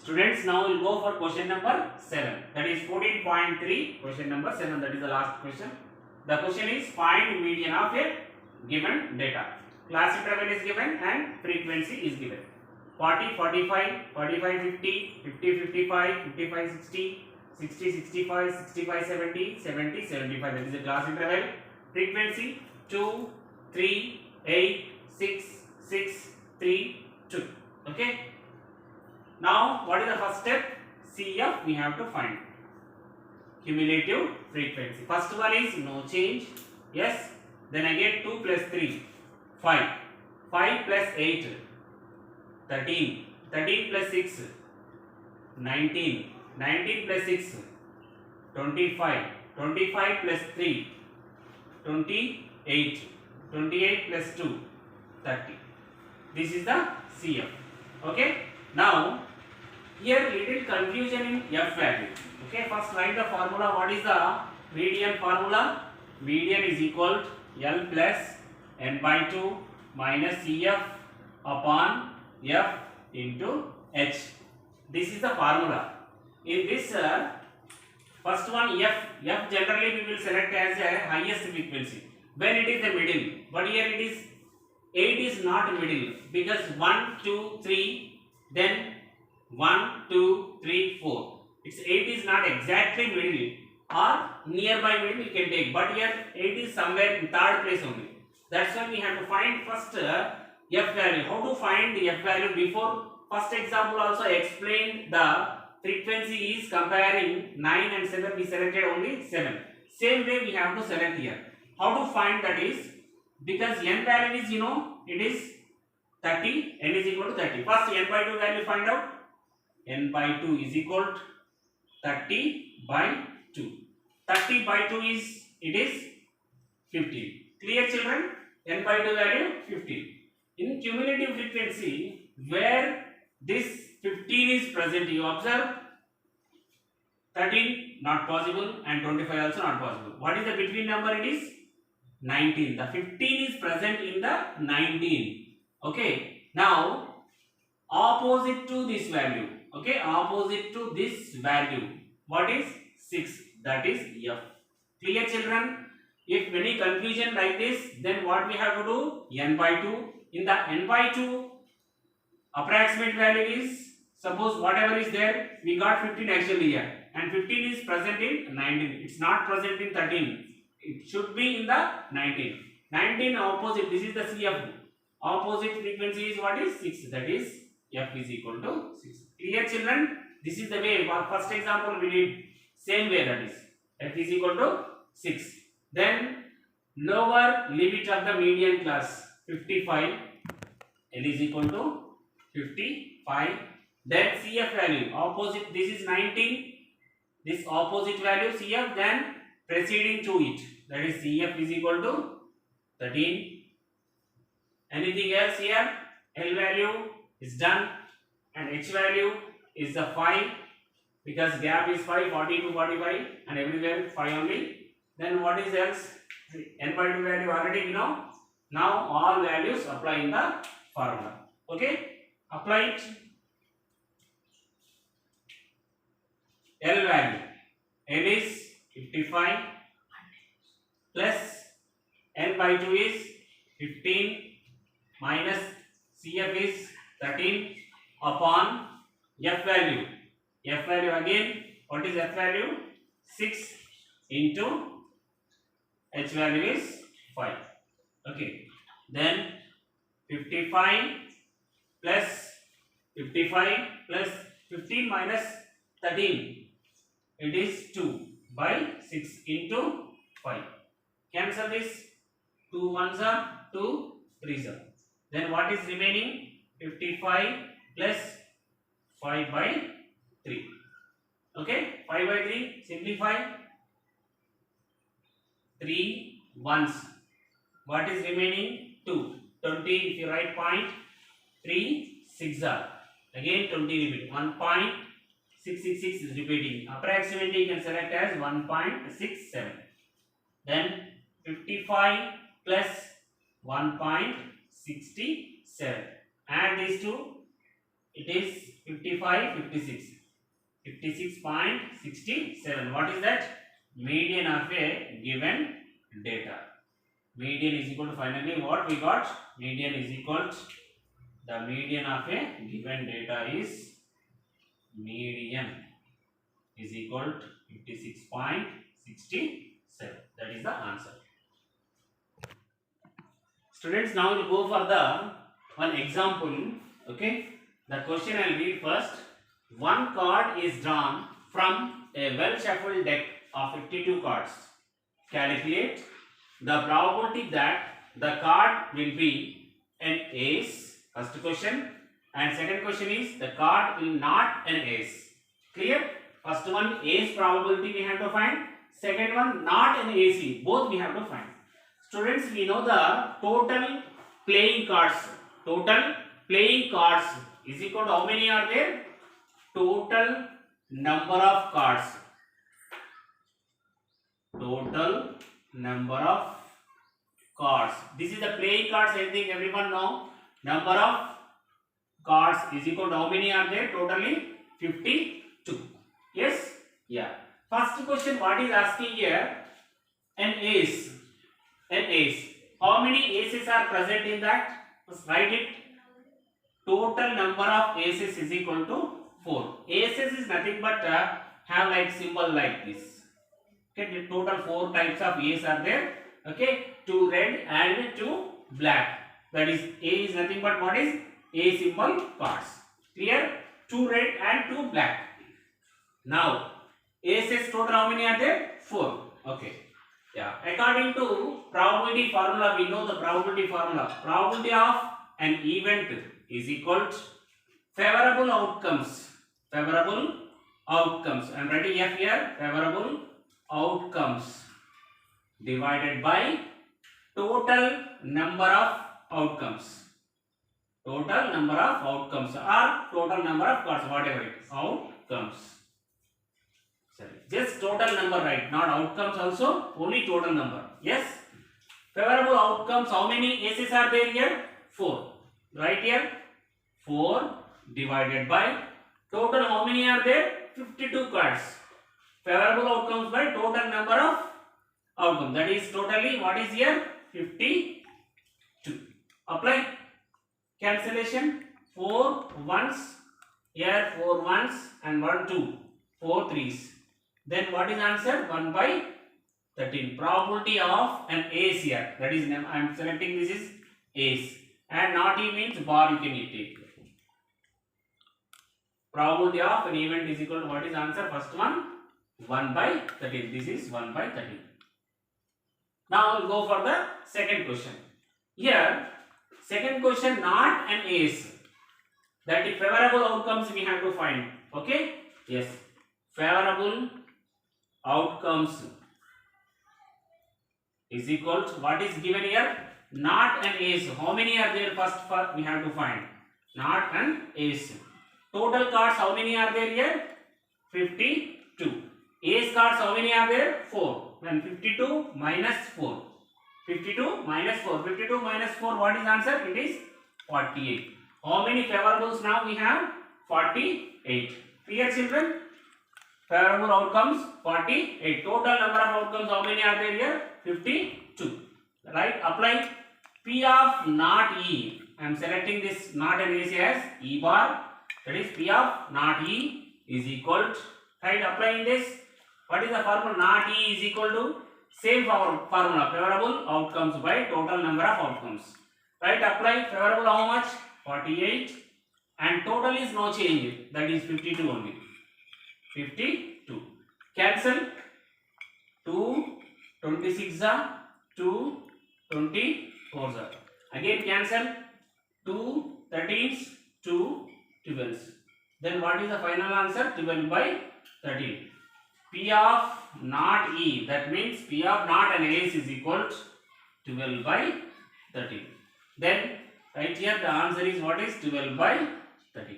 Students, now we'll go for question number 7. That is 14.3. Question number 7. That is the last question. The question is find median of a given data. Class interval is given and frequency is given. 40, 45, 45, 50, 50, 55, 55, 60, 60, 65, 65, 70, 70, 75. That is the class interval. Frequency 2, 3, 8, 6, 6, 3, 2. Okay. Now, what is the first step? CF we have to find. Cumulative frequency. First one is no change. Yes. Then again 2 plus 3, 5. 5 plus 8, 13. 13 plus 6, 19. 19 plus 6, 25. 25 plus 3, 28. 28 plus 2, 30. This is the CF. Okay. Now, here little confusion in F value. Okay, first write the formula. What is the median formula? Median is equal to L plus N by 2 minus CF upon F into H. This is the formula. In this first one F generally we will select as a highest frequency when it is the middle. But here it is 8 is not middle because 1, 2, 3. Then 1, 2, 3, 4. It's 8 is not exactly middle or nearby middle you can take. But here 8 is somewhere in third place only. That's why we have to find first F value. How to find the F value? Before first example also explained the frequency is comparing 9 and 7. We selected only 7. Same way we have to select here. How to find that is because N value is it is 30, N is equal to 30. First N by 2 value find out. N by 2 is equal to 30 by 2. 30 by 2 is, it is 15. Clear children? N by 2 value 15. In cumulative frequency, where this 15 is present, you observe 13 not possible and 25 also not possible. What is the between number? It is 19. The 15 is present in the 19. Okay, now opposite to this value, okay, opposite to this value, what is 6? That is F. Clear children? If any confusion like this, then what we have to do? N by 2. In the N by 2, approximate value is, suppose whatever is there, we got 15 actually here, and 15 is present in 19. It's not present in 13. It should be in the 19. 19 opposite, this is the CF. Opposite frequency is what is 6, that is F is equal to 6. Clear children? This is the way. First example we did same way, that is F is equal to 6. Then lower limit of the median class 55, L is equal to 55. Then CF value opposite, this is 19, this opposite value CF, then preceding to it, that is CF is equal to 13. Anything else here? L value is done and H value is the 5 because gap is 5, 40 to 45 and everywhere 5 only. Then what is else? N by 2 value already we know. Now all values apply in the formula. Okay? Apply it. L value. L is 55 plus N by 2 is 15 minus CF is 13 upon F value. F value again, what is F value? 6 into H value is 5. Okay. Then 55 plus 15 minus 13. It is 2 by 6 into 5. Cancel this. 2 ones are 2 3s are. Then what is remaining? 55 plus 5 by 3. Okay, 5 by 3, simplify. 3 ones. What is remaining? 2. 20 if you write point. 3 6 are. Again 20 repeat. 1.666 is repeating. Approximately you can select as 1.67. Then 55 plus 1.67. Add these two. It is 55, 56. 56.67. What is that? Median of a given data. Median is equal to, finally what we got? Median is equal to, the median of a given data is, median is equal to 56.67. That is the answer. Students, now we'll go for the one example. Okay, the question I'll read first. One card is drawn from a well shuffled deck of 52 cards. Calculate the probability that the card will be an ace. First question. And second question is, the card will not an ace. Clear? First one, ace probability we have to find. Second one, not an ace. Both we have to find. Students, we know the total playing cards. Total playing cards is equal to, how many are there? Total number of cards. Total number of cards. This is the playing cards. I think everyone know. Number of cards is equal to, how many are there? Totally 52. Yes? Yeah. First question, what is asking here? An ace. An ace. How many aces are present in that? Let's write it. Total number of aces is equal to 4. Aces is nothing but have like symbol like this. Okay, the total 4 types of ace are there. Okay, 2 red and 2 black. That is, A is nothing but what is? A symbol cards. Clear? 2 red and 2 black. Now, aces total how many are there? 4. Okay. Yeah. According to probability formula, we know the probability formula. Probability of an event is equal to favorable outcomes. Favorable outcomes. I am writing F here. Favorable outcomes divided by total number of outcomes. Total number of outcomes or total number of cards, whatever it is. Outcomes. Sorry. Just total number, right? Not outcomes also. Only total number. Yes. Favorable outcomes. How many aces are there here? 4. Right here. 4 divided by total. How many are there? 52 cards. Favorable outcomes by total number of outcomes. That is totally what is here? 52. Apply. Cancellation. 4 ones. Here 4 ones and 1 2. 4 threes. Then what is answer? 1 by 13. Probability of an ace here. That is, I am selecting this is ace. And not E means bar you can take. Probability of an event is equal to, what is answer? First one, 1 by 13. This is 1 by 13. Now we'll go for the second question. Here, second question, not an ace. That is favorable outcomes we have to find. Okay? Yes. Favorable outcomes is equal to, what is given here? Not an ace. How many are there? First we have to find. Not an ace. Total cards, how many are there here? 52. Ace cards, how many are there? 4. Then 52 minus 4. 52 minus 4. 52 minus 4, what is answer? It is 48. How many favorables now we have? 48. Clear, children? Favorable outcomes 48. Total number of outcomes, how many are there here? 52. Right? Apply P of not E. I am selecting this not an ace as E bar. That is P of not E is equal to, right? Applying this. What is the formula? Not E is equal to same formula. Favorable outcomes by total number of outcomes. Right? Apply favorable how much? 48. And total is no change. That is 52 only. 52. Cancel. 2 26 are 2 24 are. Again cancel. 2 13s 2 12s. Then what is the final answer? 12 by 13. P of not E. That means P of not an ace is equal to 12 by 13. Then right here the answer is what is 12 by 13.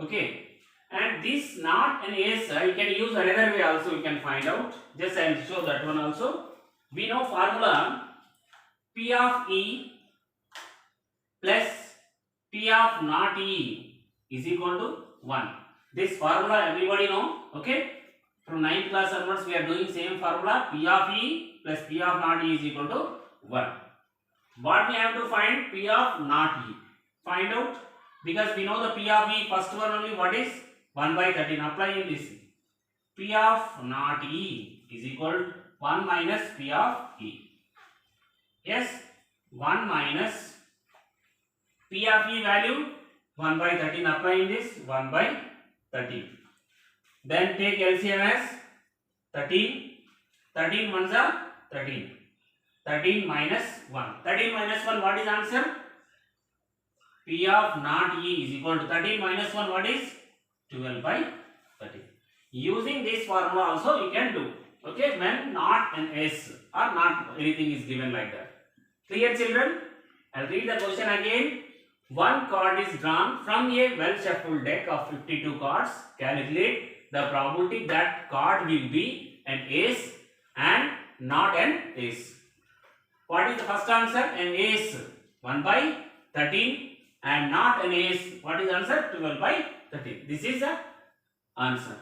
Okay. And this not an ace, you can use another way also, you can find out. Just I will show that one also. We know formula P of E plus P of not E is equal to 1. This formula everybody know, okay? From 9th class onwards we are doing same formula. P of E plus P of not E is equal to 1. What we have to find? P of not E. Find out, because we know the P of E, first one only, what is 1 by 13. Apply in this. P of not E is equal to 1 minus P of E. Yes, 1 minus P of E value 1 by 13. Apply in this 1 by 13. Then take LCM as 13. 13 ones are 13. 13 minus 1. 13 minus 1, what is answer? P of not E is equal to 13 minus 1, what is? 12 by 13. Using this formula also you can do. Okay, when not an S or not anything is given like that. Clear, children? I'll read the question again. One card is drawn from a well shuffled deck of 52 cards. Calculate the probability that card will be an ace and not an ace. What is the first answer? An ace 1 by 13 and not an ace. What is the answer? 12 by 13. This is the answer.